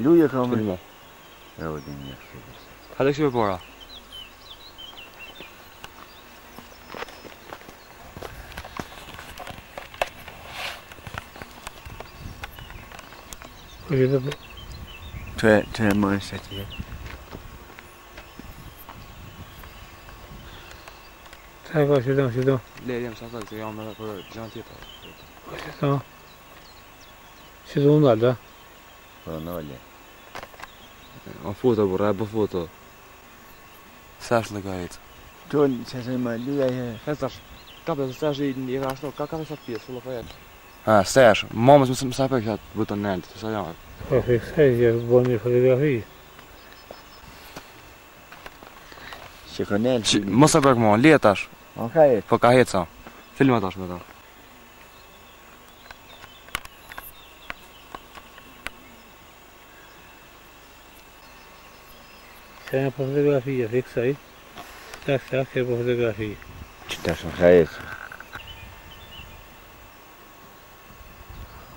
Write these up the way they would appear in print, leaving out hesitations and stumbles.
Luje ka me. E o din një kështë. Hajde kështu para. Të e më është atje. Taj ka qëdo. Le, jam sa thëtë, jam edhe për gjanë tjetër. Qëdo. Qëdo ndalë, da? Po, nëlle. Më foto, burra, e bë foto. Sash në ka jetë. Tonë, që se më luja e... Hestash, ka për sash i një ashtu, ka sa pjesë, fullo po jetë. Ha, sash, mamës më sa për këtë buton nëllë, të sa janë. Po, fiksaj, që bo një fotografi. Që ka nëllë. Mos e përk mua, le tash. O, ka jetë. Po ka jetë sa. Filma tash me ta. Që janë për fotografia, fiksaj. Tak, që për fotografia. Që tash o ka jetë.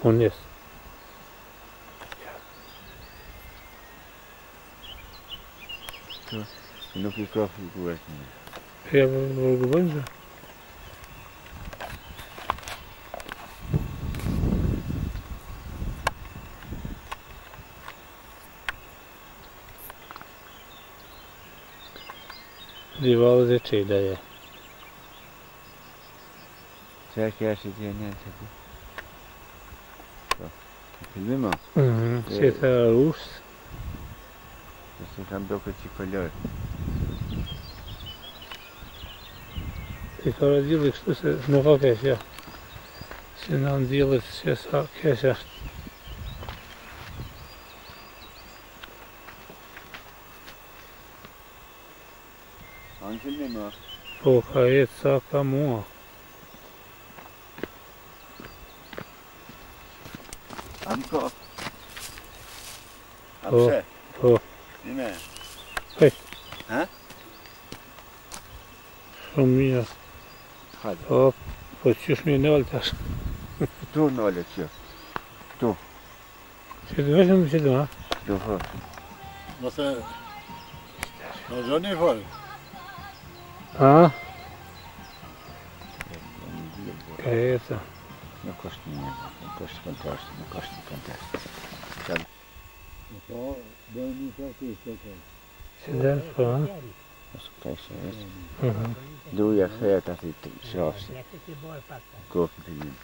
Unë jesë. Nuk I ka figurat një. Ja për gëbëndë. Divalët e qela, ja. Që e kja që t'je një që ti? Filmim o? Që të rusë. Se kam do këtë që kolor. I ka radhjilë kështu se nuk ka kesh, ja. Se në ndjilët që sa kesh është. A në filmim o? Po, ka jetë sa ka mua. A më ko? A Po. pëse? Po. Nime? Hej. Ha? Shumë mirë. Hajde. Po, po qysh mi nëllë tash. Tu nëlle që. Tu. Që të veshëm që të, ha? Tu hë. Nëse... Në gjoni fërë. Ha? Ka jetë. Nuk është një, nuk është kontrast, nuk është kontrast. Po, bëjmë një qartë të të. Që dërë, po, ha? Nësë ka ishe është. Duja këhet ati të shofësi. Kohë filmim.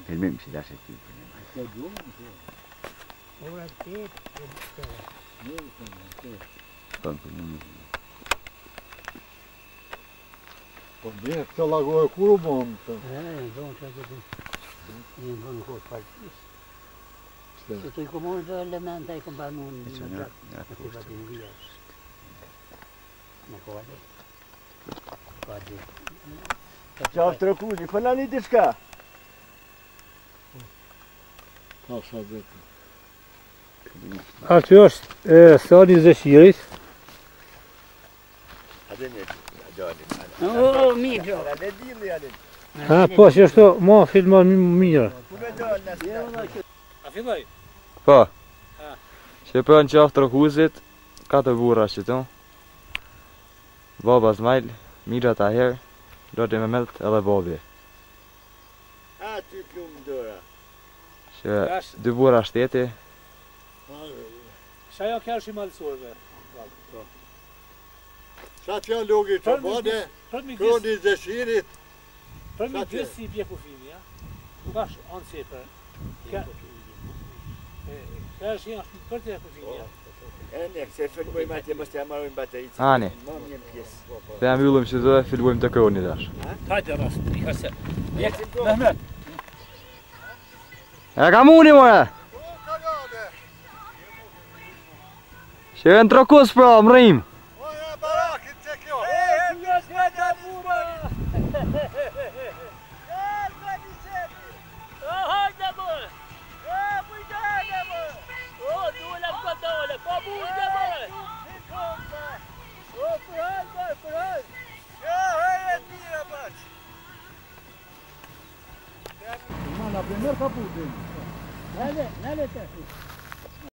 Filmim që dashe ty filmim. Shkon filmim. Po, bje, këtë lagoj kur u bëmë të. Zonë që të një më në kohë partijës. Që të I komonë dhe elementa I kom banu në privatin vijës. Në kohë dhe. Qafë të rëkuzi, përna një të shka? Ka sa vetë. Aty është stani Zeshirit. Ate një gjallin. O, mirë gjo. Ate dili ate. Ha, po, që është ma filmon mirë. Kume gjallin asë. A filloj? Po. Që për në qafë të rëkuzit, 4 burra që të. Baba Zmajl, Mira Taher, Lodi Mehmet edhe Bobi. A, ty t'lumë dora. Që 2 burra shteti. Qa jo kërë shi malësorve? Sa t'ja logi që bade, kroni Zeshirit. Për mi gjithë si bje kufimi, ja? Bash, anë sepër. Kërë shi është për të kufimi, ja? E ne, se filmojmë atje mos të amarojmë baterit. Ani. Mam një pjesë. Dhe jam yllëm që dhe filmojmë të kroni dash. Hajde rast, i kase. Mehmet. E ka muni more! Që e në trokus pra, më rrim! Oja barakit që kjo! Nale, nale te.